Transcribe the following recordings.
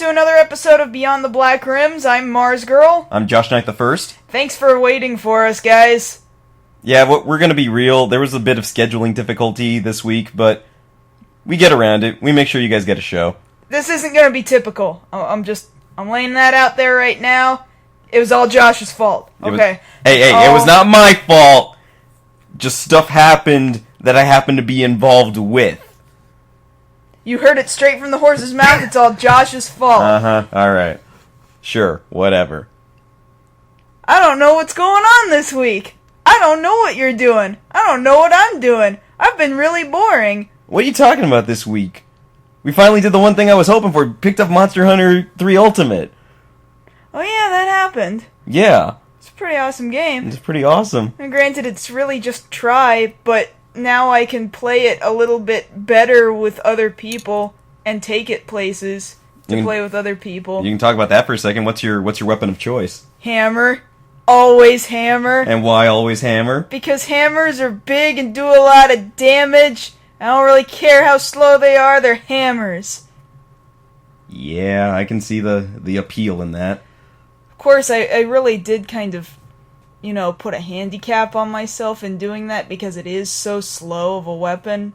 to another episode of Beyond the Black Rims. I'm Mars Girl. I'm Josh Knight the First. Thanks for waiting for us, guys. Yeah, we're gonna be real. There was a bit of scheduling difficulty this week, but we get around it. We make sure you guys get a show. This isn't gonna be typical. I'm laying that out there right now. It was all Josh's fault. Okay. It was not my fault. Just stuff happened that I happened to be involved with. You heard it straight from the horse's mouth. It's all Josh's fault. Alright. Sure, whatever. I don't know what's going on this week. I don't know what you're doing. I don't know what I'm doing. I've been really boring. What are you talking about this week? We finally did the one thing I was hoping for. Picked up Monster Hunter 3 Ultimate. Oh yeah, that happened. Yeah. It's a pretty awesome game. It's pretty awesome. And granted, it's really just try, but now I can play it a little bit better with other people and take it places to play with other people. You can talk about that for a second. What's your weapon of choice? Hammer. Always hammer. And why always hammer? Because hammers are big and do a lot of damage. I don't really care how slow they are, they're hammers. Yeah, I can see the appeal in that. Of course, I really did kind of, put a handicap on myself in doing that because it is so slow of a weapon.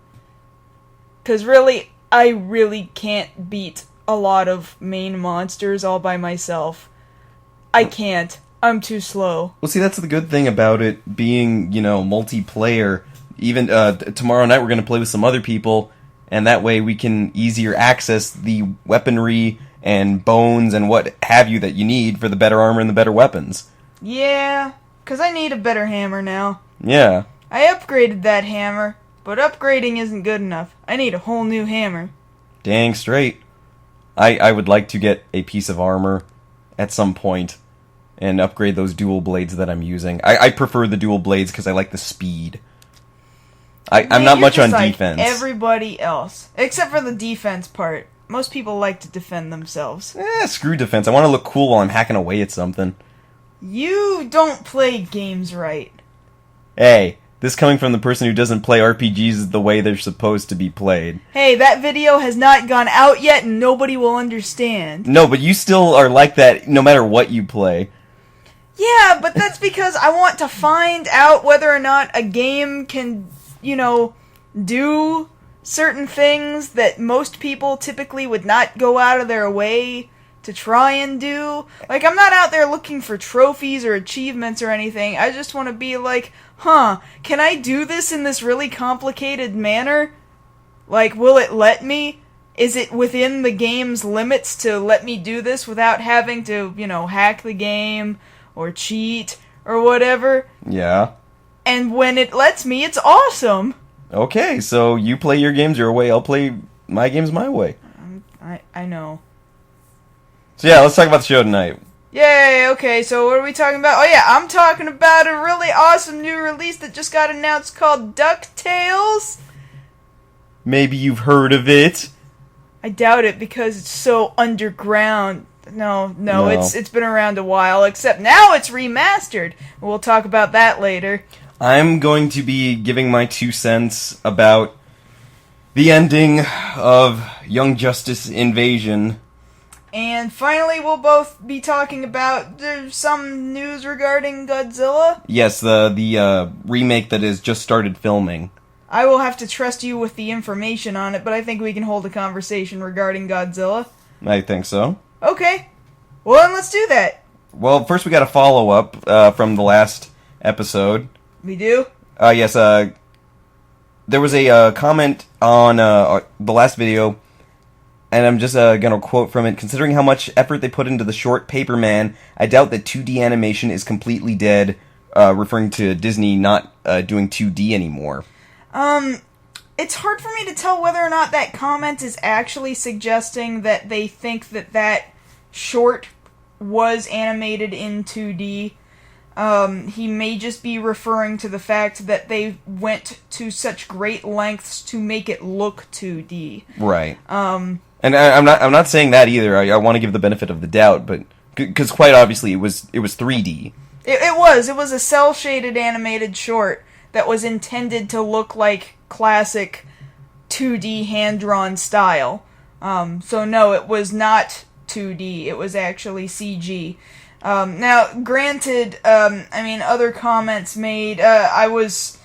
Because really, I really can't beat a lot of main monsters all by myself. I can't. I'm too slow. Well, see, that's the good thing about it being, multiplayer. Even tomorrow night we're going to play with some other people, and that way we can easier access the weaponry and bones and what have you that you need for the better armor and the better weapons. Yeah, because I need a better hammer now. Yeah. I upgraded that hammer, but upgrading isn't good enough. I need a whole new hammer. Dang straight. I would like to get a piece of armor at some point and upgrade those dual blades that I'm using. I prefer the dual blades because I like the speed. I'm not much on defense. Everybody else. Except for the defense part. Most people like to defend themselves. Screw defense. I want to look cool while I'm hacking away at something. You don't play games right. Hey, this coming from the person who doesn't play RPGs the way they're supposed to be played. Hey, that video has not gone out yet and nobody will understand. No, but you still are like that no matter what you play. Yeah, but that's because I want to find out whether or not a game can, do certain things that most people typically would not go out of their way to try and do. Like, I'm not out there looking for trophies or achievements or anything. I just want to be like, can I do this in this really complicated manner? Like, will it let me? Is it within the game's limits to let me do this without having to, hack the game or cheat or whatever? Yeah. And when it lets me, it's awesome. Okay, so you play your games your way, I'll play my games my way. I know. So yeah, let's talk about the show tonight. Yay, okay, so what are we talking about? Oh yeah, I'm talking about a really awesome new release that just got announced called DuckTales. Maybe you've heard of it. I doubt it because it's so underground. No. It's been around a while, except now it's remastered. We'll talk about that later. I'm going to be giving my 2 cents about the ending of Young Justice Invasion. And finally, we'll both be talking about some news regarding Godzilla. Yes, the remake that has just started filming. I will have to trust you with the information on it, but I think we can hold a conversation regarding Godzilla. I think so. Okay. Well, then let's do that. Well, first we got a follow-up from the last episode. We do? Yes, there was a comment on the last video, and I'm just going to quote from it. Considering how much effort they put into the short Paperman, I doubt that 2D animation is completely dead, referring to Disney not doing 2D anymore. It's hard for me to tell whether or not that comment is actually suggesting that they think that short was animated in 2D. He may just be referring to the fact that they went to such great lengths to make it look 2D. Right. And I'm not saying that either. I want to give the benefit of the doubt, but because quite obviously it was 3D. It was a cel-shaded animated short that was intended to look like classic 2D hand-drawn style. So no, it was not 2D. It was actually CG. Now, granted, other comments made, I was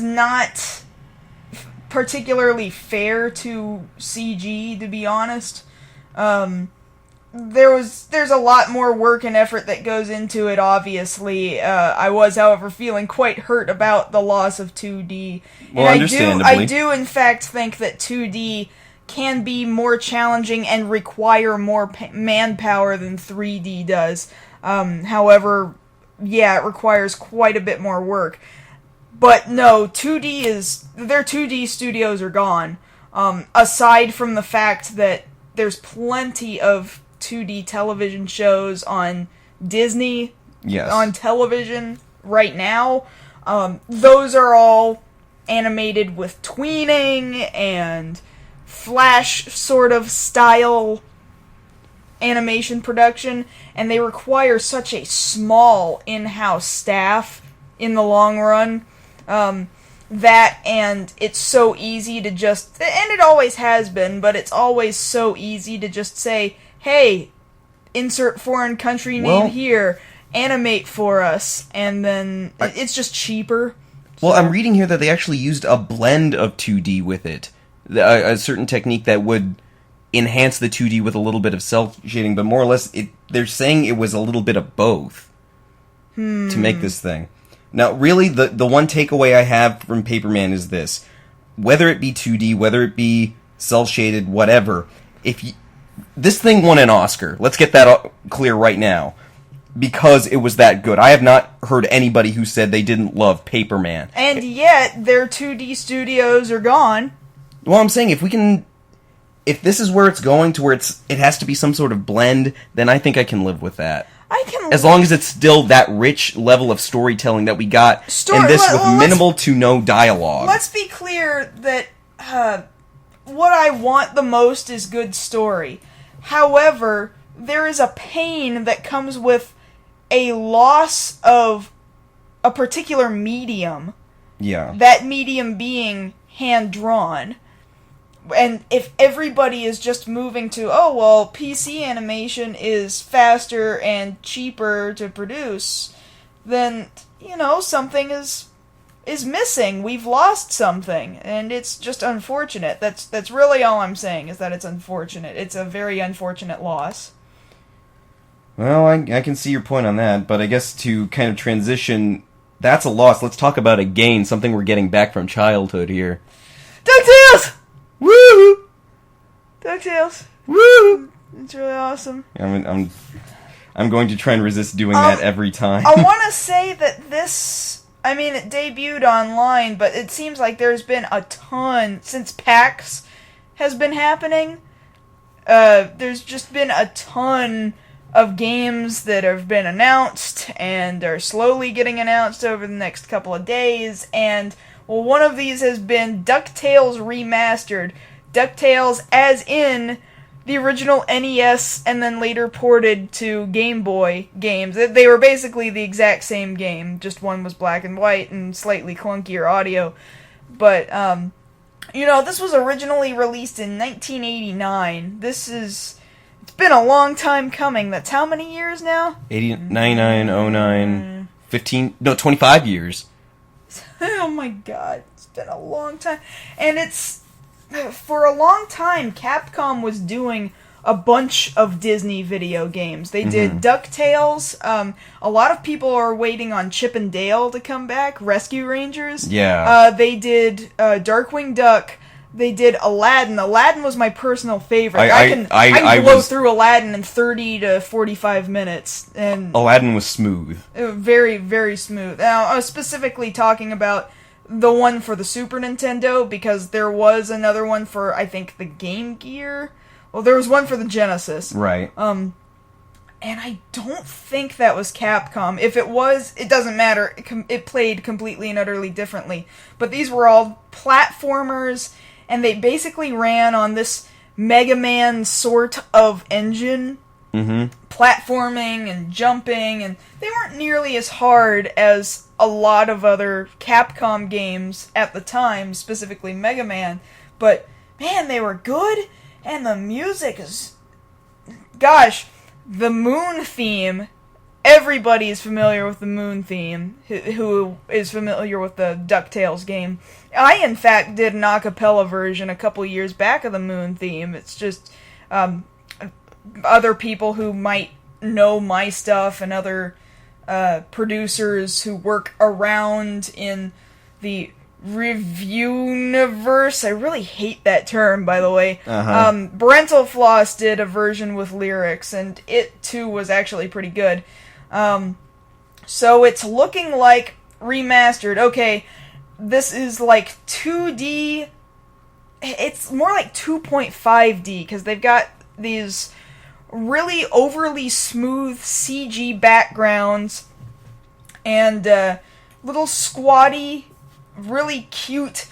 not particularly fair to CG, to be honest. There's a lot more work and effort that goes into it, obviously. I was, however, feeling quite hurt about the loss of 2D. Well, and understandably. I do, in fact, think that 2D can be more challenging and require more manpower than 3D does. However, yeah, it requires quite a bit more work. But no, their 2D studios are gone. Aside from the fact that there's plenty of 2D television shows on Disney, on television right now. Those are all animated with tweening and Flash sort of style animation production, and they require such a small in-house staff in the long run. That, and it's so easy to just, and it always has been, but it's always so easy to just say, hey, insert foreign country name here, animate for us, and then it's just cheaper. Well, I'm reading here that they actually used a blend of 2D with it. A certain technique that would enhance the 2D with a little bit of cel-shading, but more or less, they're saying it was a little bit of both to make this thing. Now, really, the one takeaway I have from Paperman is this. Whether it be 2D, whether it be cel-shaded, whatever, this thing won an Oscar. Let's get that clear right now. Because it was that good. I have not heard anybody who said they didn't love Paperman. And yet, their 2D studios are gone. Well, I'm saying, if this is where it's going, to where it has to be some sort of blend, then I think I can live with that. As long as it's still that rich level of storytelling that we got in this with minimal to no dialogue. Let's be clear that what I want the most is good story. However, there is a pain that comes with a loss of a particular medium. Yeah. That medium being hand-drawn. And if everybody is just moving to, PC animation is faster and cheaper to produce, then, something is missing. We've lost something, and it's just unfortunate. That's really all I'm saying, is that it's unfortunate. It's a very unfortunate loss. Well, I can see your point on that, but I guess to kind of transition, that's a loss. Let's talk about a gain, something we're getting back from childhood here. DuckTales! Woo! DuckTales. Woo! It's really awesome. I'm going to try and resist doing that every time. I want to say that this, it debuted online, but it seems like there's been a ton, since PAX has been happening, there's just been a ton of games that have been announced and are slowly getting announced over the next couple of days, and one of these has been DuckTales Remastered. DuckTales as in the original NES and then later ported to Game Boy games. They were basically the exact same game, just one was black and white and slightly clunkier audio. But, this was originally released in 1989. It's been a long time coming. That's how many years now? 99, 25 years. Oh my god, it's been a long time. And for a long time, Capcom was doing a bunch of Disney video games. They did DuckTales. A lot of people are waiting on Chip and Dale to come back. Rescue Rangers. Yeah. They did Darkwing Duck. They did Aladdin. Aladdin was my personal favorite. I can blow through Aladdin in 30 to 45 minutes. And Aladdin was smooth. Very, very smooth. Now, I was specifically talking about the one for the Super Nintendo, because there was another one for, I think, the Game Gear. Well, there was one for the Genesis. Right. And I don't think that was Capcom. If it was, it doesn't matter. It played completely and utterly differently. But these were all platformers, and they basically ran on this Mega Man sort of engine. Platforming and jumping, and they weren't nearly as hard as a lot of other Capcom games at the time, specifically Mega Man. But, man, they were good, And the music is... Gosh, the Moon theme... Everybody is familiar with the Moon theme, who is familiar with the DuckTales game. I, in fact, did an acapella version a couple years back of the Moon theme. It's just other people who might know my stuff and other producers who work around in the review-niverse. I really hate that term, by the way. Parental Floss did a version with lyrics, and it, too, was actually pretty good. So it's looking like remastered. Okay, this is like 2D. It's more like 2.5D, because they've got these really overly smooth CG backgrounds and little squatty, really cute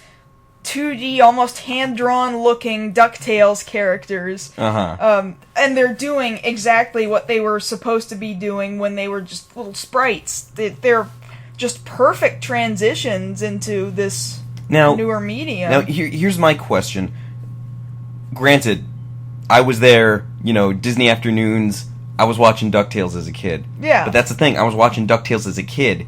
2D, almost hand-drawn looking DuckTales characters. And they're doing exactly what they were supposed to be doing when they were just little sprites. They're just perfect transitions into this newer medium. Now, here's my question. Granted, I was there, Disney afternoons, I was watching DuckTales as a kid. Yeah. But that's the thing, I was watching DuckTales as a kid.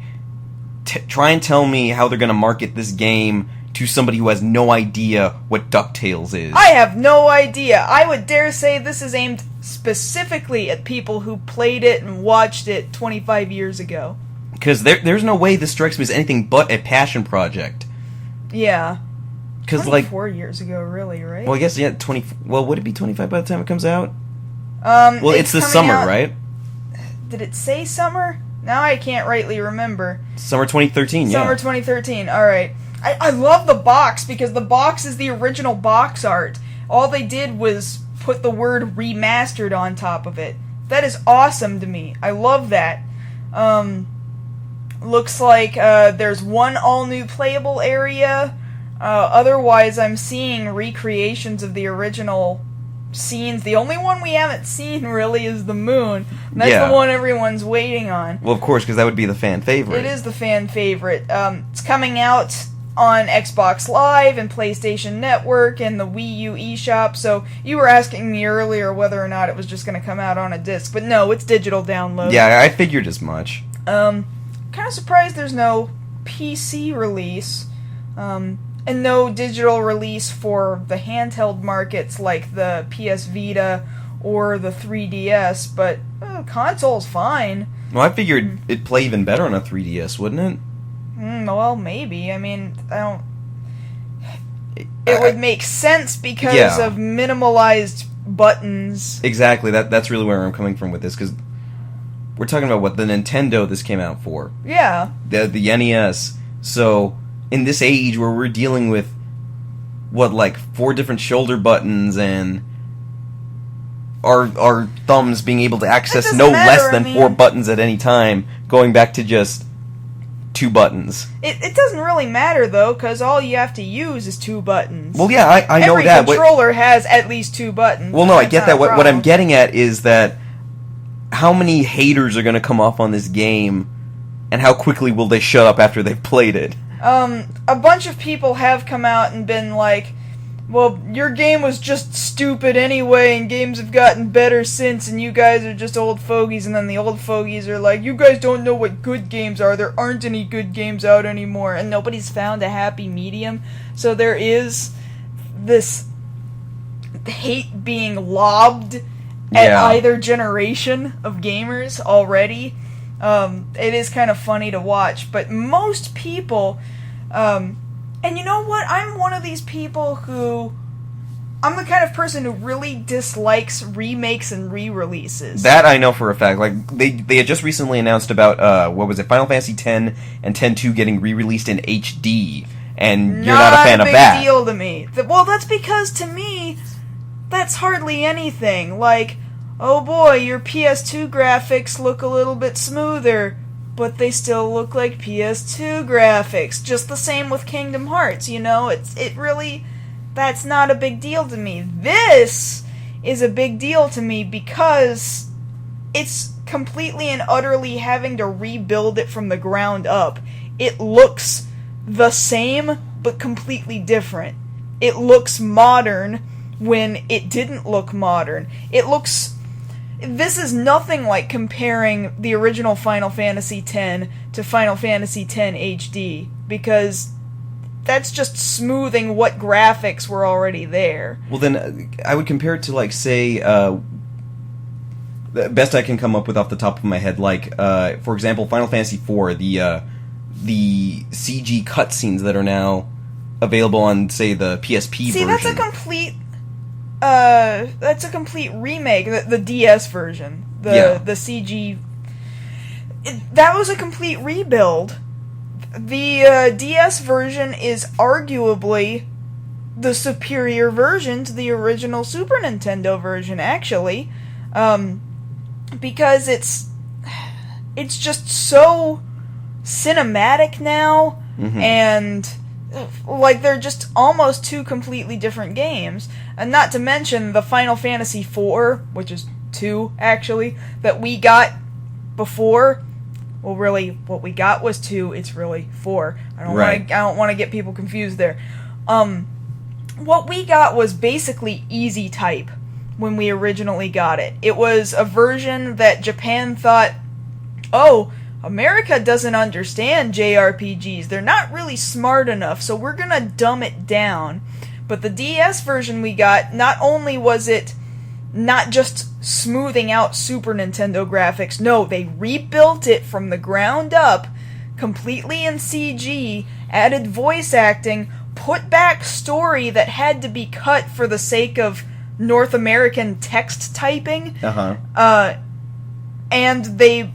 Try and tell me how they're going to market this game to somebody who has no idea what DuckTales is. I have no idea. I would dare say this is aimed specifically at people who played it and watched it 25 years ago. Because there's no way this strikes me as anything but a passion project. Yeah. 24 years ago, really, right? Well, I guess, 20... Well, would it be 25 by the time it comes out? Well, it's the summer, right? Did it say summer? Now I can't rightly remember. Summer 2013, yeah. Summer 2013, alright. I love the box, because the box is the original box art. All they did was put the word remastered on top of it. That is awesome to me. I love that. Looks like there's one all-new playable area. Otherwise, I'm seeing recreations of the original scenes. The only one we haven't seen, really, is the moon. And that's the one everyone's waiting on. Well, of course, because that would be the fan favorite. It is the fan favorite. It's coming out on Xbox Live and PlayStation Network and the Wii U eShop, so you were asking me earlier whether or not it was just going to come out on a disc, but no, it's digital download. Yeah, I figured as much. Kind of surprised there's no PC release, and no digital release for the handheld markets like the PS Vita or the 3DS, but console's fine. Well, I figured it'd play even better on a 3DS, wouldn't it? Well, maybe. I mean, I don't... It would make sense because of minimalized buttons. Exactly. That's really where I'm coming from with this, because we're talking about what the Nintendo this came out for. Yeah. The NES. So, in this age where we're dealing with, 4 different shoulder buttons and our thumbs being able to access no less than 4 buttons at any time, going back to just 2 buttons. It doesn't really matter, though, because all you have to use is 2 buttons. Well, yeah, I know that. Every controller has at least 2 buttons. Well, no, I get that. What I'm getting at is that how many haters are going to come off on this game, and how quickly will they shut up after they've played it? A bunch of people have come out and been like, well, your game was just stupid anyway, and games have gotten better since, and you guys are just old fogies, and then the old fogies are like, you guys don't know what good games are, there aren't any good games out anymore, and nobody's found a happy medium, so there is this hate being lobbed at either generation of gamers already. It is kind of funny to watch, but most people, and you know what? I'm one of these people who... I'm the kind of person who really dislikes remakes and re-releases. That I know for a fact. Like, they had just recently announced about, Final Fantasy X and X-2 getting re-released in HD, and you're not a fan of that. Not a big deal to me. Well, that's because, to me, that's hardly anything. Like, oh boy, your PS2 graphics look a little bit smoother, but they still look like PS2 graphics. Just the same with Kingdom Hearts, it really, that's not a big deal to me. This is a big deal to me because it's completely and utterly having to rebuild it from the ground up. It looks the same, but completely different. It looks modern, when it didn't look modern. It looks... This is nothing like comparing the original Final Fantasy X to Final Fantasy X HD, because that's just smoothing what graphics were already there. Well, then I would compare it to, like, say, the best I can come up with off the top of my head, like, for example, Final Fantasy IV, the CG cutscenes that are now available on, say, the PSP version. See, that's a complete remake, the DS version. The CG... that was a complete rebuild. The DS version is arguably the superior version to the original Super Nintendo version, actually. Because it's just so cinematic now, and like they're just almost two completely different games. And not to mention the Final Fantasy IV, which is 2 actually, that we got before. Well, really, what we got was 2. It's really 4. I don't want to get people confused there. What we got was basically easy type when we originally got it. It was a version that Japan thought, oh, America doesn't understand JRPGs. They're not really smart enough, so we're gonna dumb it down. But the DS version we got, not only was it not just smoothing out Super Nintendo graphics, no, they rebuilt it from the ground up, completely in CG, added voice acting, put back story that had to be cut for the sake of North American text typing, and they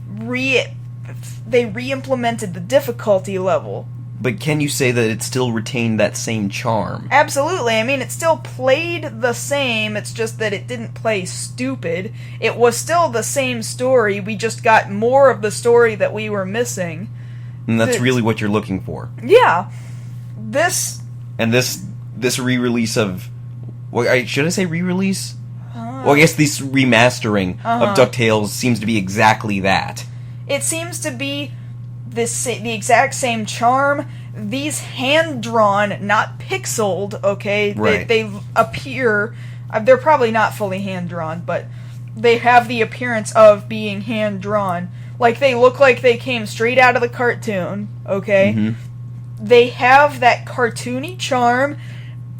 re-implemented the difficulty level. But can you say that it still retained that same charm? Absolutely. I mean, it still played the same, it's just that it didn't play stupid. It was still the same story, we just got more of the story that we were missing. And that's really what you're looking for. Yeah. This re-release of... Well, should I say re-release? Well, I guess this remastering of DuckTales seems to be exactly that. It seems to be the exact same charm. These hand-drawn, not pixeled, okay? Right. They appear... They're probably not fully hand-drawn, but they have the appearance of being hand-drawn. Like, they look like they came straight out of the cartoon, okay? They have that cartoony charm,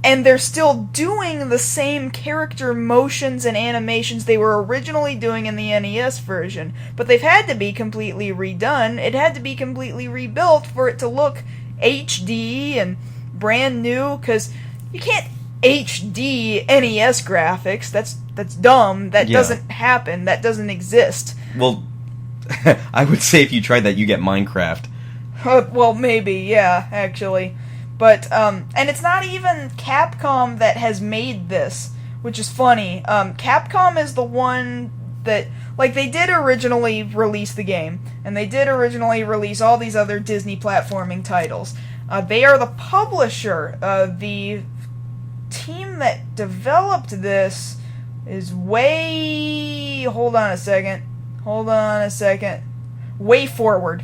and they're still doing the same character motions and animations they were originally doing in the NES version. But they've had to be completely redone. It had to be completely rebuilt for it to look HD and brand new, because you can't HD NES graphics. That's dumb. That doesn't happen. That doesn't exist. Well, I would say if you tried that, you get Minecraft. Well, maybe, yeah, actually. But, and it's not even Capcom that has made this, which is funny. Capcom is the one that, like, they did originally release the game, and they did originally release all these other Disney platforming titles. They are the publisher. The team that developed this is Hold on a second. WayForward.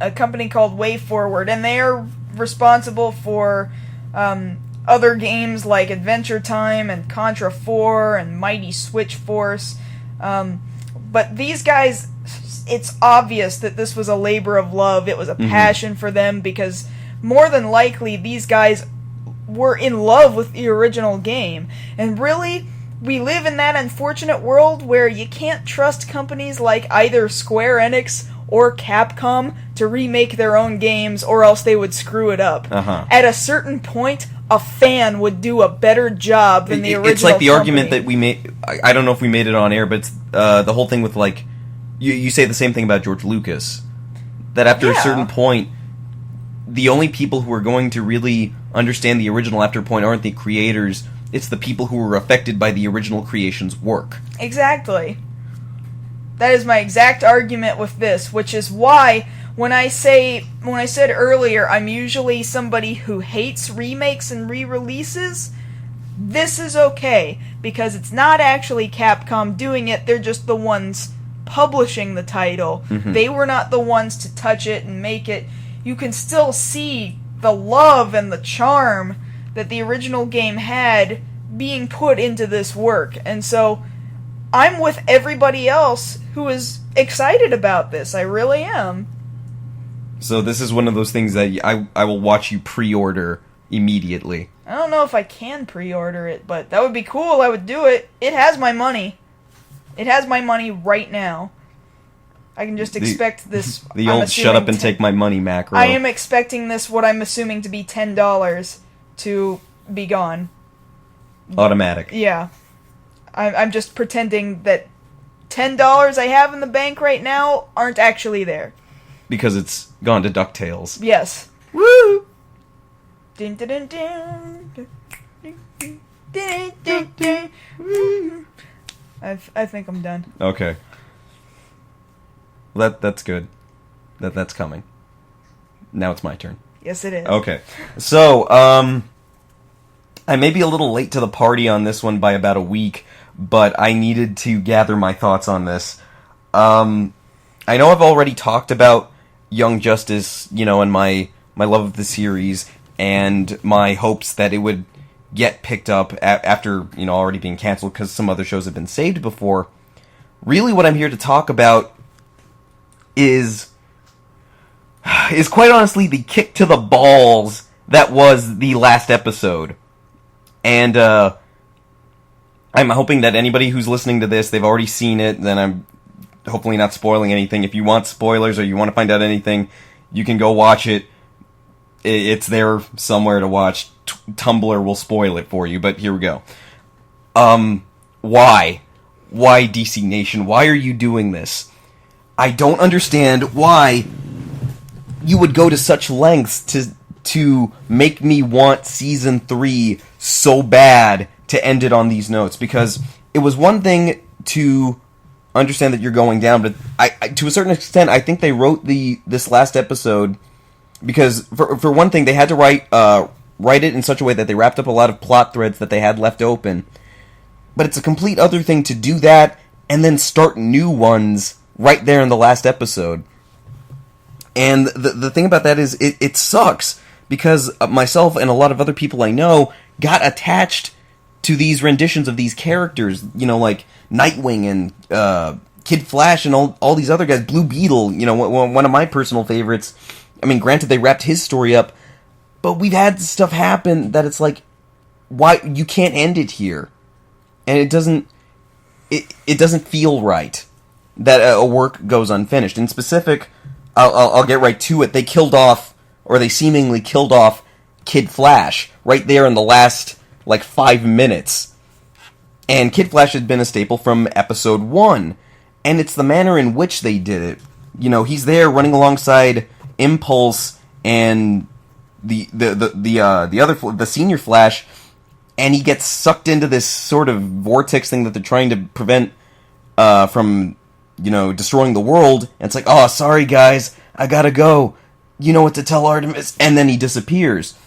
A company called WayForward, and they are responsible for other games like Adventure Time and Contra 4 and Mighty Switch Force. But these guys, it's obvious that this was a labor of love. It was a passion for them, because more than likely these guys were in love with the original game. And really, we live in that unfortunate world where you can't trust companies like either Square Enix or Capcom to remake their own games, or else they would screw it up. At a certain point, a fan would do a better job than the original It's like the company. argument that we made... I don't know if we made it on air, but it's the whole thing with, like... You say the same thing about George Lucas. That after a certain point, the only people who are going to really understand the original after a point aren't the creators, it's the people who were affected by the original creation's work. Exactly. That is my exact argument with this, which is why when I said earlier I'm usually somebody who hates remakes and re-releases, this is okay, because it's not actually Capcom doing it, they're just the ones publishing the title. They were not the ones to touch it and make it. You can still see the love and the charm that the original game had being put into this work. And so I'm with everybody else who is excited about this. I really am. So this is one of those things that I will watch you pre-order immediately. I don't know if I can pre-order it, but that would be cool. I would do it. It has my money. It has my money right now. I can just expect this. The old shut up and take my money macro. I am expecting this, what I'm assuming to be $10, to be gone. Automatic. Yeah. I'm just pretending that $10 I have in the bank right now aren't actually there. Because it's gone to DuckTales. Yes. Woo! Dun, dun, dun, dun. Dun, dun, dun. Woo. I think I'm done. Okay. That's good. That's coming. Now it's my turn. Yes, it is. Okay. So, I may be a little late to the party on this one by about a week, but I needed to gather my thoughts on this. I know I've already talked about Young Justice, and my love of the series, and my hopes that it would get picked up after, already being canceled because some other shows have been saved before. Really what I'm here to talk about is quite honestly the kick to the balls that was the last episode. And I'm hoping that anybody who's listening to this, they've already seen it, then I'm hopefully not spoiling anything. If you want spoilers or you want to find out anything, you can go watch it. It's there somewhere to watch. Tumblr will spoil it for you, but here we go. Why? Why, DC Nation? Why are you doing this? I don't understand why you would go to such lengths to make me want Season 3 so bad to end it on these notes. Because it was one thing to understand that you're going down, but I to a certain extent, I think they wrote this last episode because, for one thing, they had to write it in such a way that they wrapped up a lot of plot threads that they had left open. But it's a complete other thing to do that and then start new ones right there in the last episode. And the thing about that is it sucks because myself and a lot of other people I know got attached to these renditions of these characters, like Nightwing and Kid Flash and all these other guys, Blue Beetle, one of my personal favorites. I mean, granted, they wrapped his story up, but we've had stuff happen that it's like, why you can't end it here, and it doesn't feel right that a work goes unfinished. In specific, I'll get right to it. They seemingly killed off Kid Flash right there in the last 5 minutes, and Kid Flash had been a staple from episode 1, and it's the manner in which they did it. He's there running alongside Impulse and the senior Flash, and he gets sucked into this sort of vortex thing that they're trying to prevent from destroying the world. And it's like, oh, sorry guys, I gotta go. You know what to tell Artemis, and then he disappears.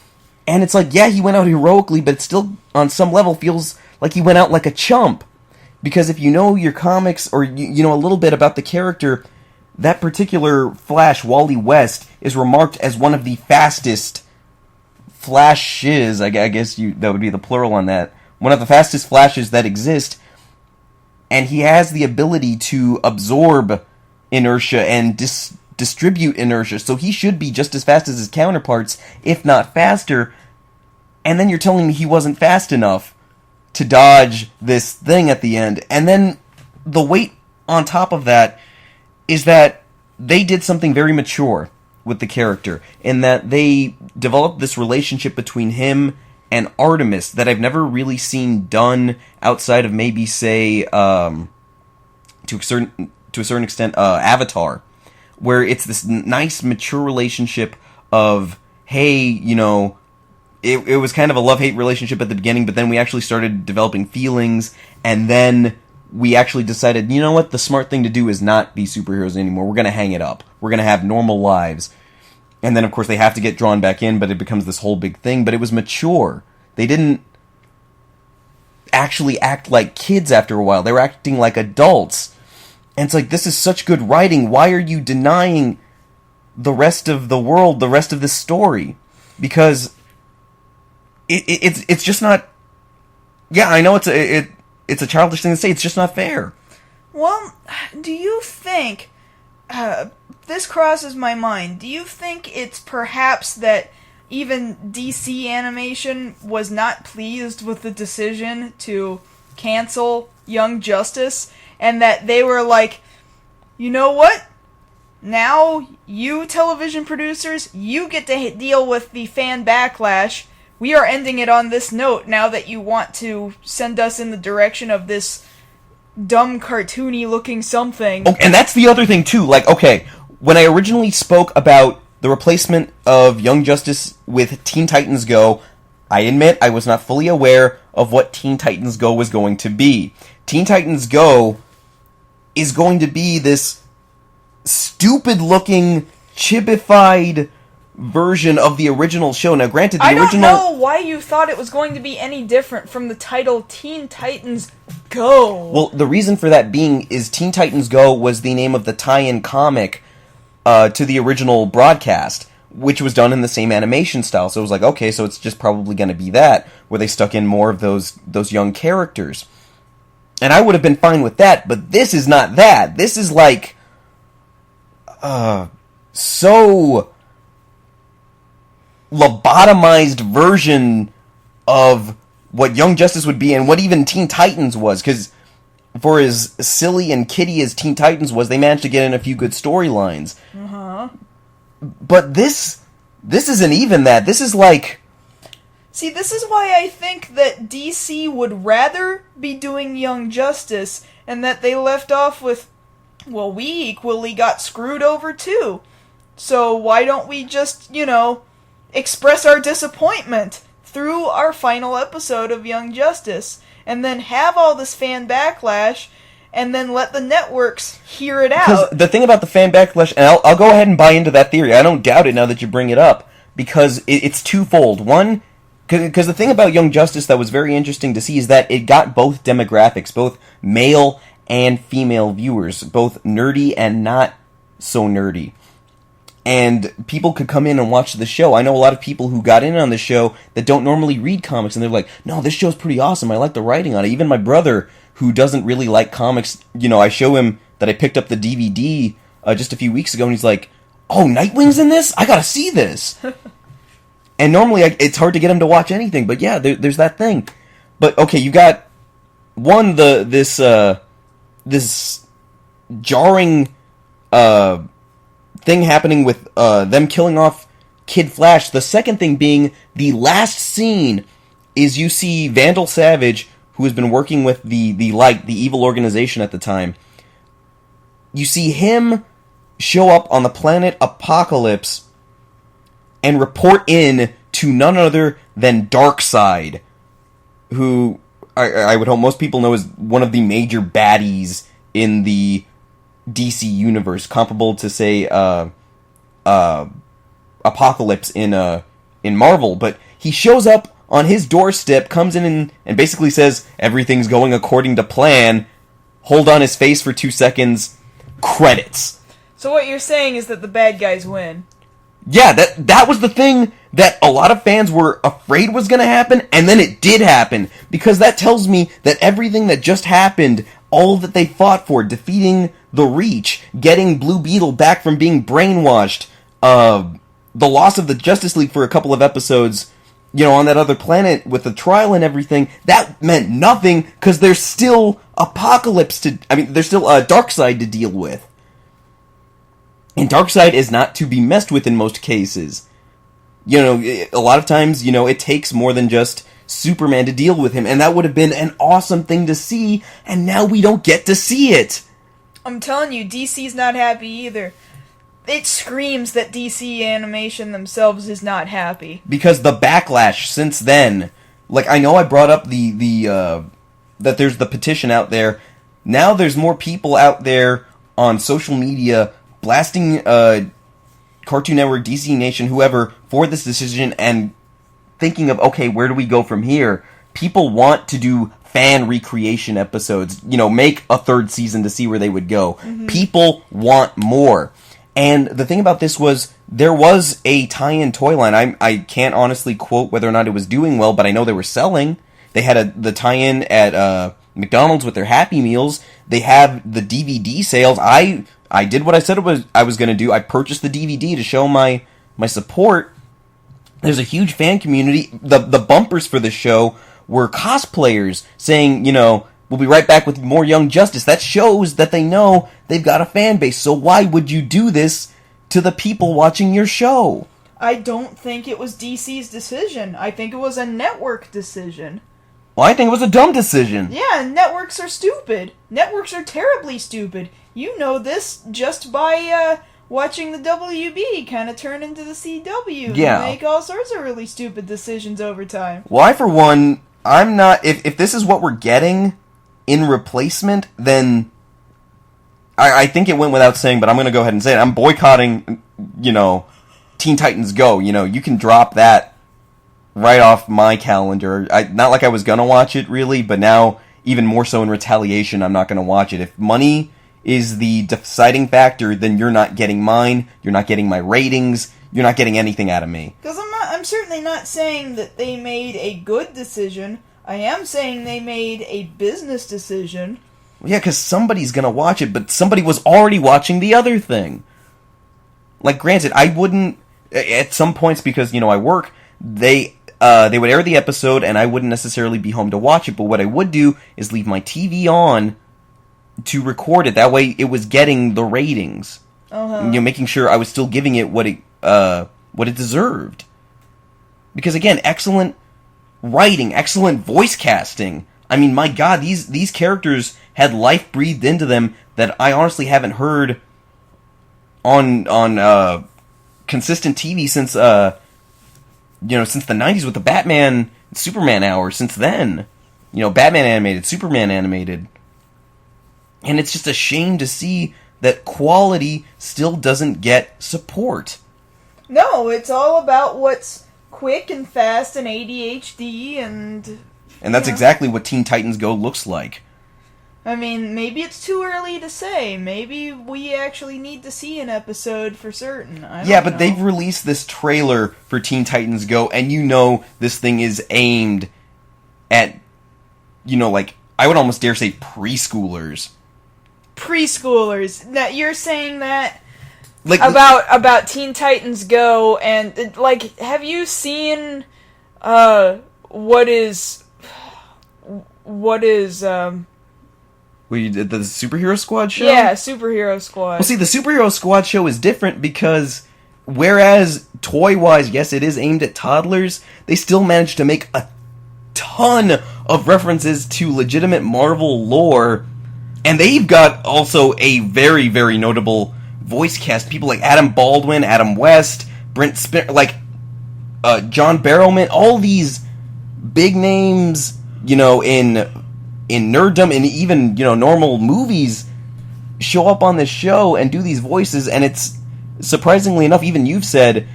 And it's like, yeah, he went out heroically, but it still, on some level, feels like he went out like a chump. Because if you know your comics, or you know a little bit about the character, that particular Flash, Wally West, is remarked as one of the fastest Flashes, I guess that would be the plural on that, one of the fastest Flashes that exist, and he has the ability to absorb inertia and distribute inertia, so he should be just as fast as his counterparts, if not faster, and then you're telling me he wasn't fast enough to dodge this thing at the end. And then the weight on top of that is that they did something very mature with the character, in that they developed this relationship between him and Artemis that I've never really seen done outside of maybe, say, to a certain extent, Avatar, where it's this nice, mature relationship of, hey, it was kind of a love-hate relationship at the beginning, but then we actually started developing feelings, and then we actually decided, you know what, the smart thing to do is not be superheroes anymore. We're going to hang it up. We're going to have normal lives. And then, of course, they have to get drawn back in, but it becomes this whole big thing. But it was mature. They didn't actually act like kids after a while. They were acting like adults. And it's like, this is such good writing. Why are you denying the rest of the world, the rest of this story? Because it's just not Yeah, I know it's a childish thing to say. It's just not fair. Well, do you think, this crosses my mind, do you think it's perhaps that even DC Animation was not pleased with the decision to cancel Young Justice, and that they were like, you know what? Now, you television producers, you get to deal with the fan backlash. We are ending it on this note now that you want to send us in the direction of this dumb, cartoony-looking something. Oh, and that's the other thing, too. Like, okay, when I originally spoke about the replacement of Young Justice with Teen Titans Go, I admit I was not fully aware of what Teen Titans Go was going to be. Teen Titans Go is going to be this stupid-looking, chibified version of the original show. Now, granted, I don't know why you thought it was going to be any different from the title Teen Titans Go. Well, the reason for that being is Teen Titans Go was the name of the tie-in comic to the original broadcast, which was done in the same animation style. So it was like, okay, so it's just probably going to be that, where they stuck in more of those young characters. And I would have been fine with that, but this is not that. This is like, so lobotomized version of what Young Justice would be and what even Teen Titans was, because for as silly and kiddie as Teen Titans was, they managed to get in a few good storylines. Uh-huh. But this isn't even that. This is like... See, this is why I think that DC would rather be doing Young Justice, and that they left off with, well, we equally got screwed over too. So why don't we just, express our disappointment through our final episode of Young Justice, and then have all this fan backlash, and then let the networks hear it out. Because the thing about the fan backlash, and I'll go ahead and buy into that theory, I don't doubt it now that you bring it up, because it's twofold. One, because the thing about Young Justice that was very interesting to see is that it got both demographics, both male and female viewers, both nerdy and not so nerdy. And people could come in and watch the show. I know a lot of people who got in on the show that don't normally read comics, and they're like, no, this show's pretty awesome, I like the writing on it. Even my brother, who doesn't really like comics, I show him that I picked up the DVD just a few weeks ago, and he's like, oh, Nightwing's in this? I gotta see this! And normally it's hard to get him to watch anything, but yeah, there's that thing. But okay, you got one, this jarring thing happening with them killing off Kid Flash. The second thing being the last scene is you see Vandal Savage, who has been working with the evil organization at the time. You see him show up on the planet Apocalypse and report in to none other than Darkseid, who I would hope most people know is one of the major baddies in the DC universe, comparable to, say, Apocalypse in Marvel. But he shows up on his doorstep, comes in and basically says, everything's going according to plan, hold on his face for 2 seconds, credits. So what you're saying is that the bad guys win. Yeah, that was the thing that a lot of fans were afraid was going to happen, and then it did happen. Because that tells me that everything that just happened, all that they fought for, defeating the Reach, getting Blue Beetle back from being brainwashed, the loss of the Justice League for a couple of episodes, on that other planet with the trial and everything, that meant nothing, because there's still there's still Darkseid to deal with. And Darkseid is not to be messed with in most cases. A lot of times, it takes more than just Superman to deal with him, and that would have been an awesome thing to see, and now we don't get to see it. I'm telling you, DC's not happy either. It screams that DC Animation themselves is not happy. Because the backlash since then, I know I brought up the that there's the petition out there. Now there's more people out there on social media blasting Cartoon Network, DC Nation, whoever, for this decision, and thinking of, okay, where do we go from here? People want to do fan recreation episodes, make a third season to see where they would go. Mm-hmm. People want more. And the thing about this was, there was a tie-in toy line. I can't honestly quote whether or not it was doing well, but I know they were selling. They had the tie-in at McDonald's with their Happy Meals. They have the DVD sales. I did what I said I was going to do. I purchased the DVD to show my support. There's a huge fan community. The bumpers for the show were cosplayers saying, we'll be right back with more Young Justice. That shows that they know they've got a fan base. So why would you do this to the people watching your show? I don't think it was DC's decision. I think it was a network decision. Well, I think it was a dumb decision. Yeah, networks are stupid. Networks are terribly stupid. You know this just by watching the WB kind of turn into the CW. Yeah. And make all sorts of really stupid decisions over time. Well, I, for one, I'm not... If this is what we're getting in replacement, then I think it went without saying, but I'm going to go ahead and say it. I'm boycotting, Teen Titans Go. You can drop that right off my calendar. Not like I was going to watch it, really, but now, even more so in retaliation, I'm not going to watch it. If money is the deciding factor, then you're not getting mine, you're not getting my ratings, you're not getting anything out of me. Because I'm certainly not saying that they made a good decision. I am saying they made a business decision. Yeah, because somebody's going to watch it, but somebody was already watching the other thing. Like, granted, I wouldn't... At some points, because, I work, they would air the episode, and I wouldn't necessarily be home to watch it, but what I would do is leave my TV on to record it. That way, it was getting the ratings. Uh-huh. Making sure I was still giving it what it deserved. Because, again, excellent writing, excellent voice casting. I mean, my God, these characters had life breathed into them that I honestly haven't heard on consistent TV since the 90s with the Batman Superman hour. Since then, Batman animated, Superman animated, and it's just a shame to see that quality still doesn't get support. No, it's all about what's quick and fast and ADHD and that's exactly what Teen Titans Go looks like. I mean, maybe it's too early to say. Maybe we actually need to see an episode for certain. I don't know. They've released this trailer for Teen Titans Go, and this thing is aimed at, I would almost dare say preschoolers. Preschoolers. Now, you're saying that about Teen Titans Go, and, have you seen, what is The Superhero Squad show? Yeah, Superhero Squad. Well, see, the Superhero Squad show is different because, whereas, toy-wise, yes, it is aimed at toddlers, they still managed to make a ton of references to legitimate Marvel lore, and they've got also a very, very notable voice cast. People like Adam Baldwin, Adam West, Brent Spiner, John Barrowman, all these big names, in nerddom and even, normal movies show up on this show and do these voices, and it's, surprisingly enough, even you've said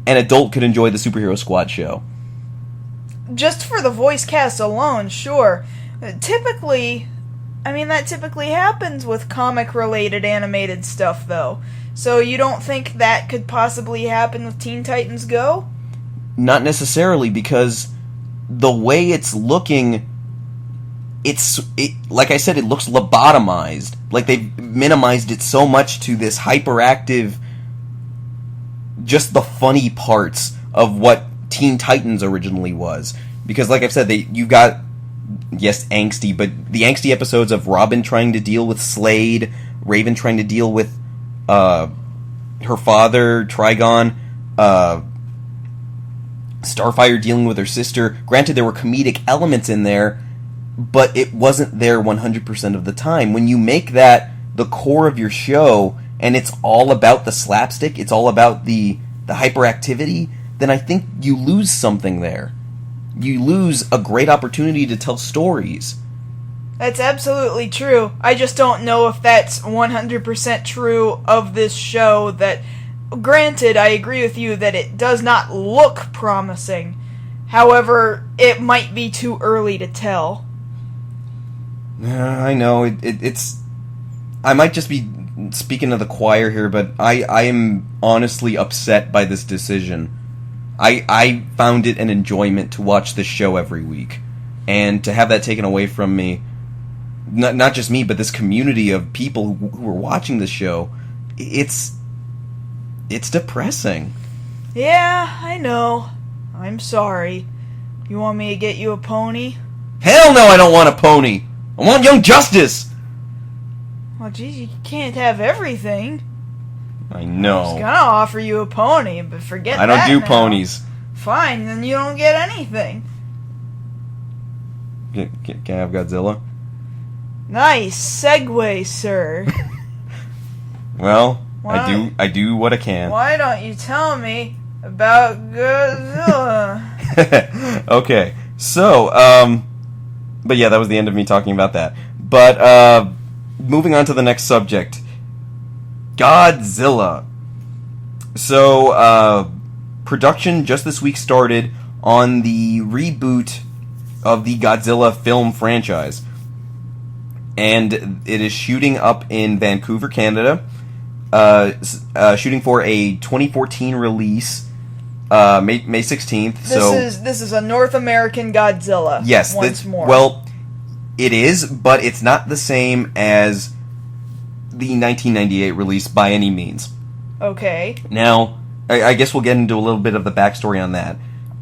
an adult could enjoy the Superhero Squad show. Just for the voice cast alone, sure. That typically happens with comic-related animated stuff, though. So you don't think that could possibly happen with Teen Titans Go? Not necessarily, because the way it's looking... like I said, it looks lobotomized. Like they've minimized it so much to this hyperactive, just the funny parts of what Teen Titans originally was. Because like I've said, you've got, yes, angsty, but the angsty episodes of Robin trying to deal with Slade, Raven trying to deal with her father, Trigon, Starfire dealing with her sister. Granted, there were comedic elements in there, but it wasn't there 100% of the time. When you make that the core of your show, and it's all about the slapstick, it's all about the hyperactivity, then I think you lose something there. You lose a great opportunity to tell stories. That's absolutely true. I just don't know if that's 100% true of this show. That, granted, I agree with you that it does not look promising. However, it might be too early to tell. I know, it's... I might just be speaking to the choir here, but I am honestly upset by this decision. I found it an enjoyment to watch this show every week. And to have that taken away from me, not just me, but this community of people who are watching the show, it's depressing. Yeah, I know. I'm sorry. You want me to get you a pony? Hell no, I don't want a pony. I want Young Justice. Well, geez, you can't have everything. I I was know. gonna offer you a pony, but forget that I don't do now. ponies. Fine, then you don't get anything. Can I have Godzilla? Nice segue, sir. Well, Why I do what I can. Why don't you tell me about Godzilla? Okay, so, but yeah, that was the end of me talking about that. But, moving on to the next subject. Godzilla. So, production just this week started on the reboot of the Godzilla film franchise. And it is shooting up in Vancouver, Canada. Shooting for a 2014 release, May 16th. This is a North American Godzilla. Yes, once more. Well, it is, but it's not the same as the 1998 release by any means. Okay. Now, I guess we'll get into a little bit of the backstory on that.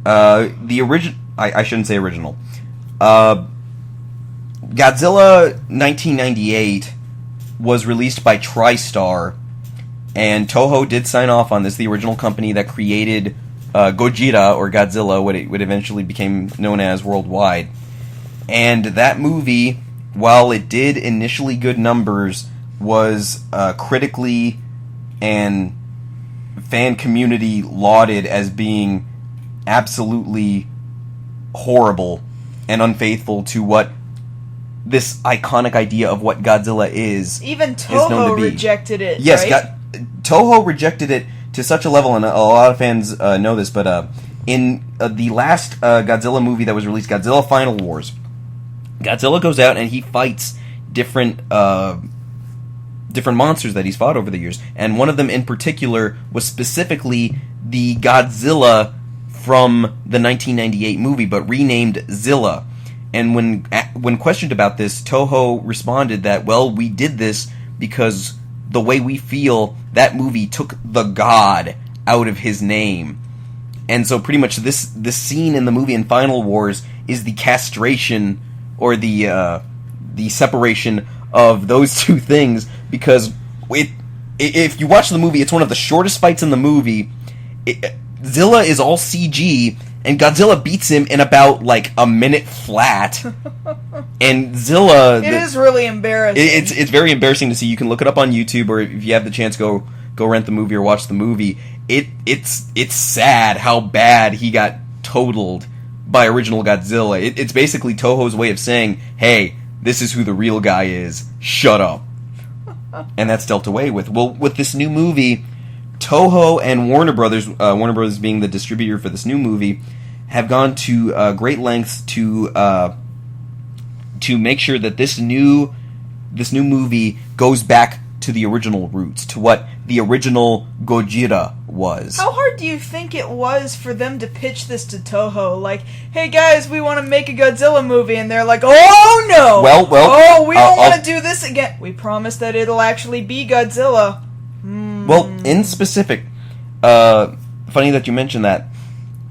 The original... I shouldn't say original. Godzilla 1998 was released by TriStar, and Toho did sign off on this, the original company that created Gojira, or Godzilla, what it eventually became known as worldwide. And that movie, while it did initially good numbers, was critically and fan community lauded as being absolutely horrible and unfaithful to what this iconic idea of what Godzilla is. Even known to Toho be. rejected it. Yes, right? Toho rejected it to such a level, and a lot of fans know this, but in the last Godzilla movie that was released, Godzilla Final Wars, Godzilla goes out and he fights different monsters that he's fought over the years, and one of them in particular was specifically the Godzilla from the 1998 movie, but renamed Zilla. And when questioned about this, Toho responded that, well, we did this because the way we feel, that movie took the God out of his name. And so pretty much this scene in the movie in Final Wars is the castration, or the separation of those two things, because if you watch the movie, it's one of the shortest fights in the movie. Zilla is all CG, and Godzilla beats him in about, like, a minute flat. And Zilla... It is really embarrassing. It's very embarrassing to see. You can look it up on YouTube, or if you have the chance, go rent the movie or watch the movie. It's sad how bad he got totaled by original Godzilla. It's basically Toho's way of saying, hey, this is who the real guy is. Shut up. And that's dealt away with. Well, with this new movie, Toho and Warner Brothers being the distributor for this new movie, have gone to great lengths to make sure that this new movie goes back to the original roots, to what the original Gojira was. How hard do you think it was for them to pitch this to Toho? Like, hey guys, we want to make a Godzilla movie, and they're like, oh no! Well, we don't want to do this again. We promise that it'll actually be Godzilla. Well, in specific, funny that you mentioned that.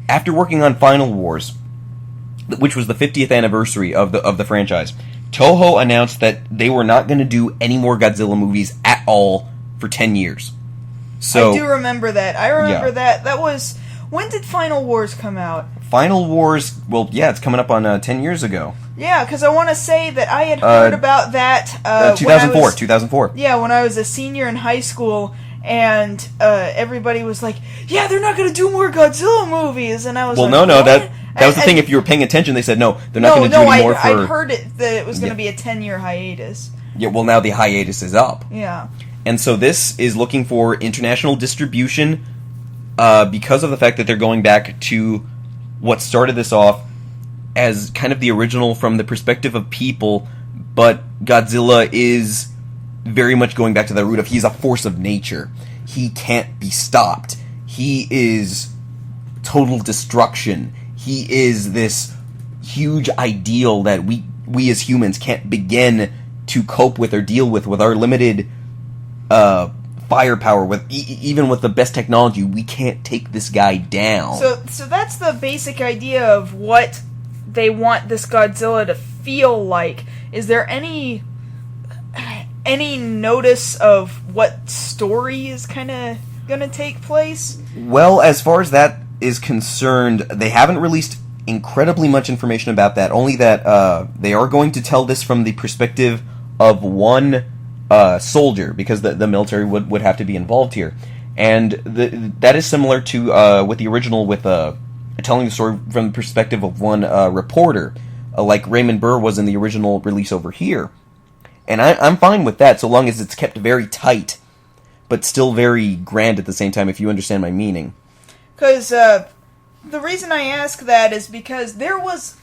After working on Final Wars, which was the 50th anniversary of the franchise, Toho announced that they were not going to do any more Godzilla movies at all for 10 years. So, I do remember that. That. That was... When did Final Wars come out? Final Wars, well, yeah, it's coming up on 10 years ago. Yeah, because I want to say that I had heard about that... 2004. Yeah, when I was a senior in high school, and everybody was like, yeah, they're not going to do more Godzilla movies, and I was like, no, what? that was the thing. If you were paying attention, they said, no, they're not going to do any more for... I heard that it was going to be a 10-year hiatus. Yeah, well, now the hiatus is up. Yeah. And so this is looking for international distribution because of the fact that they're going back to what started this off as kind of the original from the perspective of people, but Godzilla is very much going back to the root of he's a force of nature. He can't be stopped. He is total destruction. He is this huge ideal that we as humans can't begin to cope with or deal with our limited firepower. With even with the best technology, we can't take this guy down. So that's the basic idea of what they want this Godzilla to feel like. Is there any notice of what story is kind of gonna take place? Well, as far as that is concerned, they haven't released incredibly much information about that. Only that they are going to tell this from the perspective of one soldier, because the military would have to be involved here. And that is similar to with the original, with telling the story from the perspective of one reporter, like Raymond Burr was in the original release over here. And I'm fine with that, so long as it's kept very tight, but still very grand at the same time, if you understand my meaning. Because the reason I ask that is because there was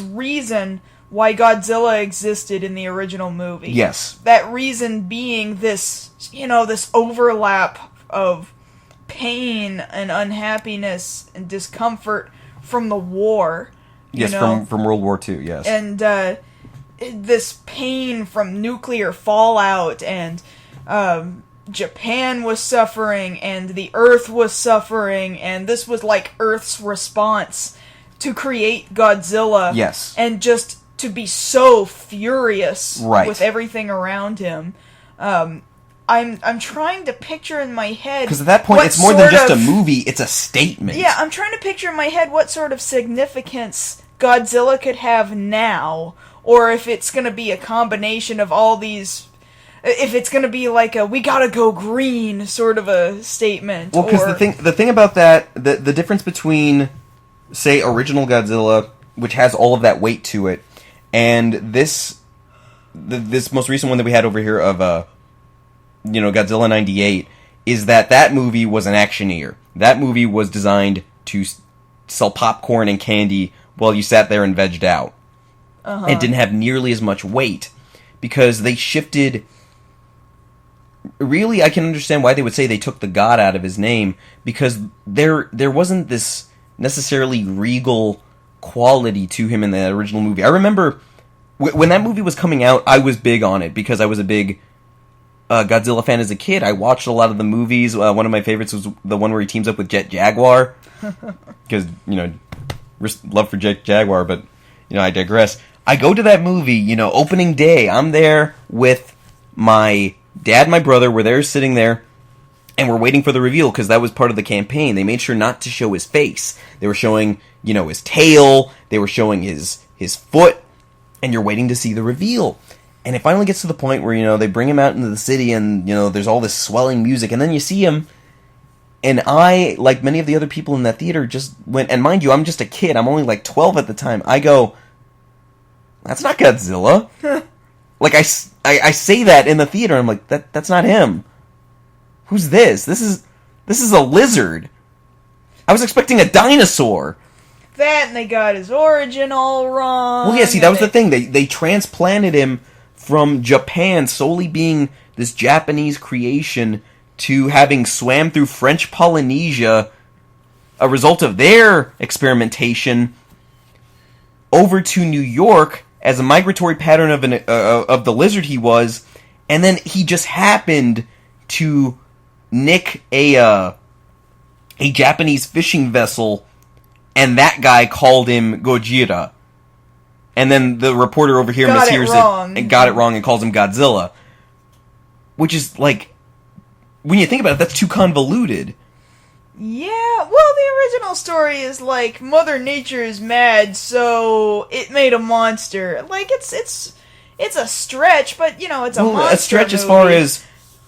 reason why Godzilla existed in the original movie. Yes. That reason being this overlap of pain and unhappiness and discomfort from the war. Yes, from World War II, yes. And this pain from nuclear fallout, and Japan was suffering, and the Earth was suffering, and this was like Earth's response to create Godzilla. Yes. And just to be so furious right. with everything around him. I'm trying to picture in my head, because at that point it's more than just a movie, it's a statement. Yeah, I'm trying to picture in my head what sort of significance Godzilla could have now, or if it's going to be a combination of all these, if it's going to be like a "we gotta go green" sort of a statement. Well, because the thing about that, the difference between, say, original Godzilla, which has all of that weight to it, and this most recent one that we had over here of Godzilla 98, is that movie was an actioneer. That movie was designed to sell popcorn and candy while you sat there and vegged out. Uh-huh. It didn't have nearly as much weight, because they shifted. Really, I can understand why they would say they took the God out of his name, because there wasn't this necessarily regal quality to him in the original movie. I remember when that movie was coming out, I was big on it, because I was a big Godzilla fan as a kid. I watched a lot of the movies. One of my favorites was the one where he teams up with Jet Jaguar, because, love for Jet Jaguar, but, I digress. I go to that movie, opening day, I'm there with my dad and my brother, we're there sitting there, and we're waiting for the reveal, because that was part of the campaign. They made sure not to show his face. They were showing, his tail, they were showing his foot, and you're waiting to see the reveal. And it finally gets to the point where, they bring him out into the city, and, there's all this swelling music, and then you see him, and I, like many of the other people in that theater, just went, and mind you, I'm just a kid, I'm only like 12 at the time, I go, that's not Godzilla. Like, I say that in the theater, I'm like, that's not him. Who's this? This is a lizard. I was expecting a dinosaur. That, and they got his origin all wrong. Well, yeah, see, that was the thing. They transplanted him from Japan, solely being this Japanese creation, to having swam through French Polynesia, a result of their experimentation, over to New York as a migratory pattern of the lizard he was, and then he just happened to nick a Japanese fishing vessel, and that guy called him Gojira. And then the reporter over here mishears it and got it wrong and calls him Godzilla. Which is, like, when you think about it, that's too convoluted. Yeah, well, the original story is like, Mother Nature is mad, so it made a monster. Like, it's a stretch, but, it's a monster a stretch movie. As far as,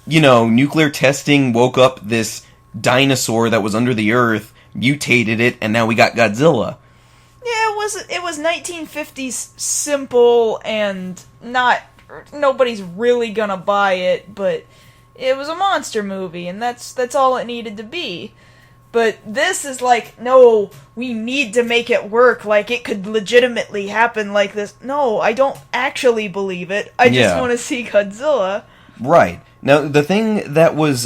nuclear testing woke up this dinosaur that was under the earth, mutated it, and now we got Godzilla. Yeah, it was 1950s simple, and nobody's really gonna buy it, but it was a monster movie, and that's all it needed to be. But this is like, no, we need to make it work, like it could legitimately happen like this. No, I don't actually believe it. I just want to see Godzilla. Right. Now, the thing that was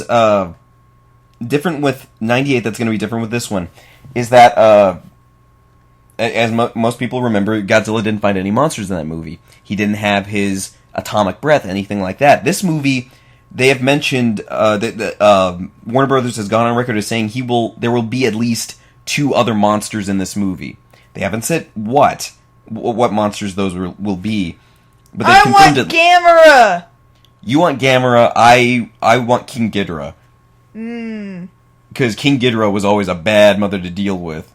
different with 98 that's going to be different with this one is that as most people remember, Godzilla didn't find any monsters in that movie. He didn't have his atomic breath, anything like that. This movie, they have mentioned that Warner Brothers has gone on record as saying there will be at least 2 other monsters in this movie. They haven't said what monsters those will be, but they confirmed it. Gamera. You want Gamera? I want King Ghidorah. Because King Ghidorah was always a bad mother to deal with.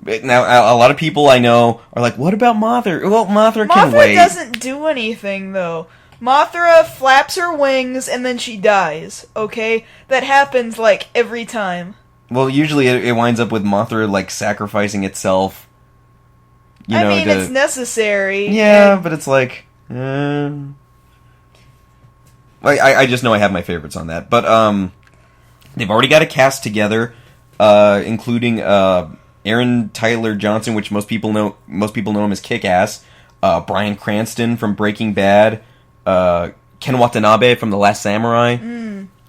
Now, a lot of people I know are like, "What about Mothra?" Well, Mothra can wait. Mothra doesn't do anything though. Mothra flaps her wings and then she dies. Okay, that happens like every time. Well, usually it winds up with Mothra like sacrificing itself. It's necessary. Yeah, but it's like, I just know I have my favorites on that. But they've already got a cast together, including Aaron Tyler Johnson, which most people know him as Kick-Ass. Bryan Cranston from Breaking Bad. Ken Watanabe from The Last Samurai.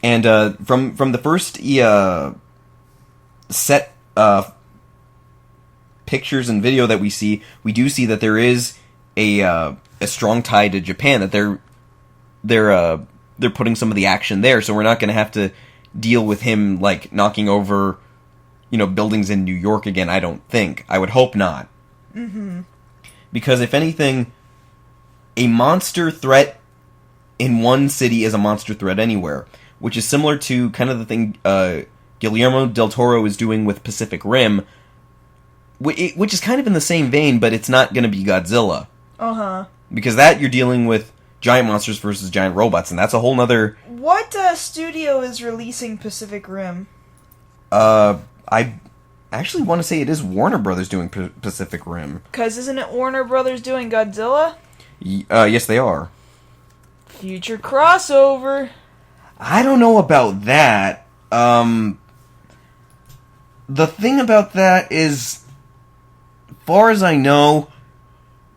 And from the first set pictures and video that we do see that there is a strong tie to Japan, that they're putting some of the action there, so we're not going to have to deal with him like knocking over buildings in New York again. I don't think. I would hope not. Because if anything, a monster threat in one city is a monster threat anywhere, which is similar to kind of the thing Guillermo del Toro is doing with Pacific Rim, which is kind of in the same vein, but it's not going to be Godzilla. Because that you're dealing with giant monsters versus giant robots, and that's a whole nother... What studio is releasing Pacific Rim? I actually want to say it is Warner Brothers doing Pacific Rim. Because isn't it Warner Brothers doing Godzilla? Yes, they are. Future crossover. I don't know about that. The thing about that is, far as I know,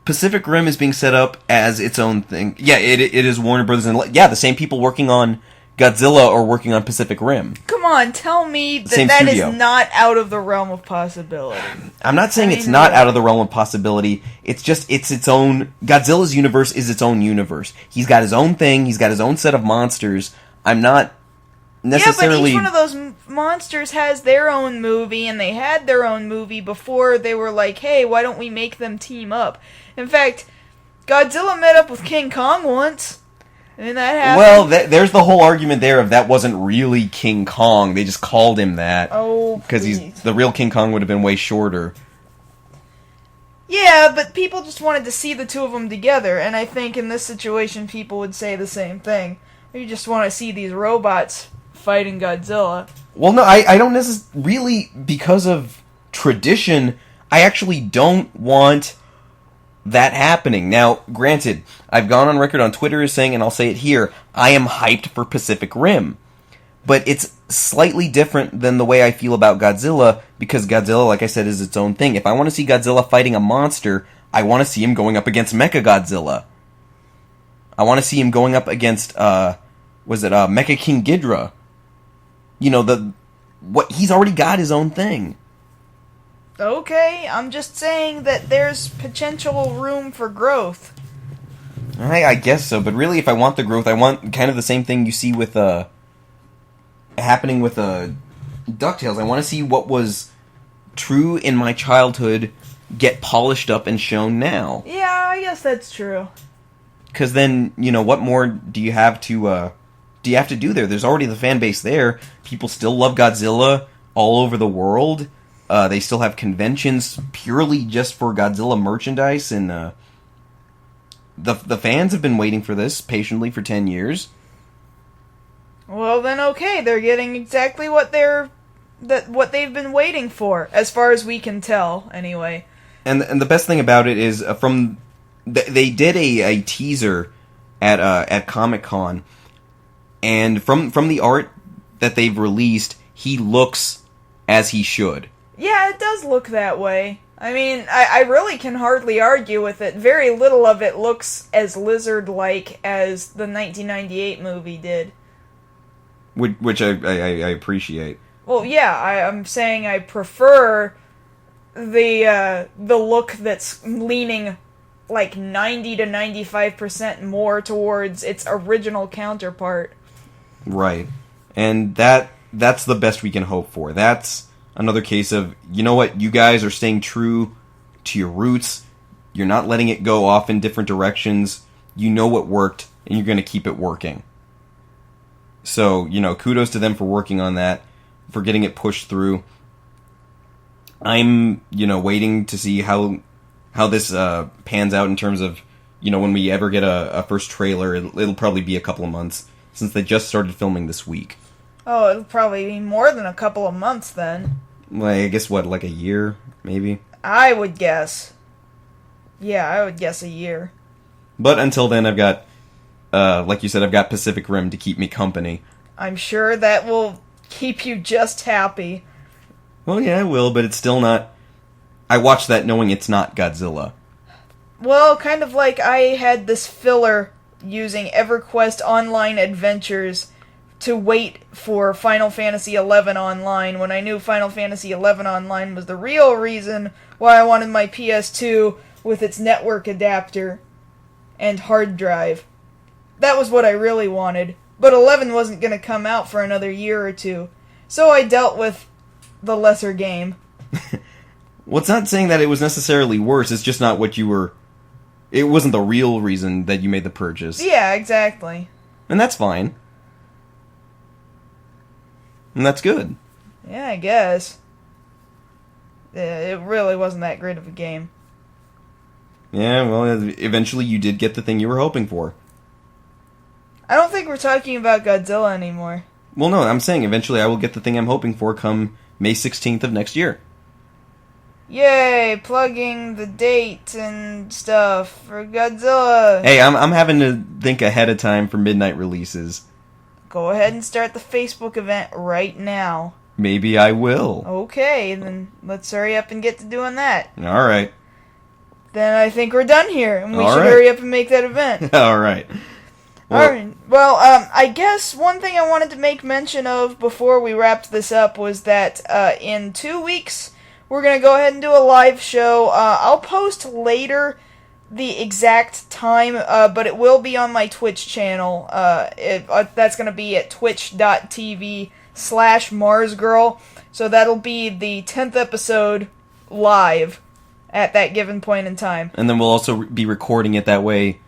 Pacific Rim is being set up as its own thing. Yeah, it is Warner Brothers, and the same people working on Godzilla are working on Pacific Rim. Come on, tell me that Same that studio. is not out of the realm of possibility. I'm not saying it's not out of the realm of possibility. It's just, it's its own... Godzilla's universe is its own universe. He's got his own thing. He's got his own set of monsters. I'm not necessarily... Yeah, but each one of those monsters has their own movie, and they had their own movie before they were like, hey, why don't we make them team up? In fact, Godzilla met up with King Kong once. And that happened. Well, there's the whole argument there of that wasn't really King Kong. They just called him that. Oh, because the real King Kong would have been way shorter. Yeah, but people just wanted to see the two of them together, and I think in this situation people would say the same thing. You just want to see these robots fighting Godzilla. Well, no, I don't necessarily... Really, because of tradition, I actually don't want that happening. Now, granted, I've gone on record on Twitter as saying, and I'll say it here, I am hyped for Pacific Rim. But it's slightly different than the way I feel about Godzilla, because Godzilla, like I said, is its own thing. If I want to see Godzilla fighting a monster, I want to see him going up against Mechagodzilla. I want to see him going up against, Mecha King Ghidorah. He's already got his own thing. Okay, I'm just saying that there's potential room for growth. I guess so, but really, if I want the growth, I want kind of the same thing you see with happening with DuckTales. I want to see what was true in my childhood get polished up and shown now. Yeah, I guess that's true. Because then, what more do you have to do there? There's already the fan base there. People still love Godzilla all over the world. They still have conventions purely just for Godzilla merchandise, and the fans have been waiting for this patiently for 10 years. Well, then okay, they're getting exactly what they've been waiting for, as far as we can tell, anyway. And the best thing about it is they did a teaser at Comic-Con, and from the art that they've released, he looks as he should. Yeah, it does look that way. I mean, I really can hardly argue with it. Very little of it looks as lizard-like as the 1998 movie did. Which I appreciate. Well, yeah, I'm saying I prefer the look that's leaning like 90 to 95% more towards its original counterpart. Right. And that's the best we can hope for. That's another case of, you know what, you guys are staying true to your roots. You're not letting it go off in different directions. You know what worked, and you're going to keep it working. So, kudos to them for working on that, for getting it pushed through. I'm, waiting to see how this pans out in terms of, when we ever get a first trailer. It'll probably be a couple of months, since they just started filming this week. Oh, it'll probably be more than a couple of months then. Like, I guess like a year, maybe? I would guess. Yeah, I would guess a year. But until then, I've got, like you said, I've got Pacific Rim to keep me company. I'm sure that will keep you just happy. Well, yeah, I will, but it's still not... I watched that knowing it's not Godzilla. Well, kind of like I had this filler using EverQuest Online Adventures to wait for Final Fantasy XI Online when I knew Final Fantasy XI Online was the real reason why I wanted my PS2 with its network adapter and hard drive. That was what I really wanted, but 11 wasn't going to come out for another year or two, so I dealt with the lesser game. Well, it's not saying that it was necessarily worse, it's just not what you were... It wasn't the real reason that you made the purchase. Yeah, exactly. And that's fine. And that's good. Yeah, I guess. It really wasn't that great of a game. Yeah, well, eventually you did get the thing you were hoping for. I don't think we're talking about Godzilla anymore. Well, no, I'm saying eventually I will get the thing I'm hoping for come May 16th of next year. Yay, plugging the date and stuff for Godzilla. Hey, I'm having to think ahead of time for midnight releases. Go ahead and start the Facebook event right now. Maybe I will. Okay, then let's hurry up and get to doing that. Alright. Then I think we're done here, and we All should right. hurry up and make that event. Alright. Alright. Well, I guess one thing I wanted to make mention of before we wrapped this up was that in 2 weeks, we're going to go ahead and do a live show. I'll post later the exact time, but it will be on my Twitch channel. That's going to be at twitch.tv/MarsGirl. So that'll be the 10th episode live at that given point in time. And then we'll also be recording it that way.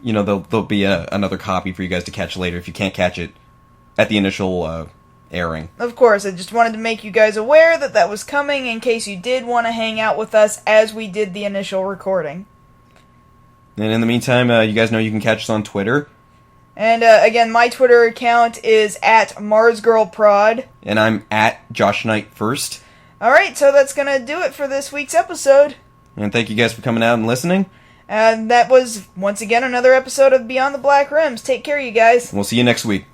There'll be another copy for you guys to catch later if you can't catch it at the initial airing. Of course, I just wanted to make you guys aware that that was coming in case you did want to hang out with us as we did the initial recording. And in the meantime, you guys know you can catch us on Twitter. And again, my Twitter account is at MarsGirlProd. And I'm at Josh Knight First. Alright, so that's going to do it for this week's episode. And thank you guys for coming out and listening. And that was, once again, another episode of Beyond the Black Rims. Take care, you guys. We'll see you next week.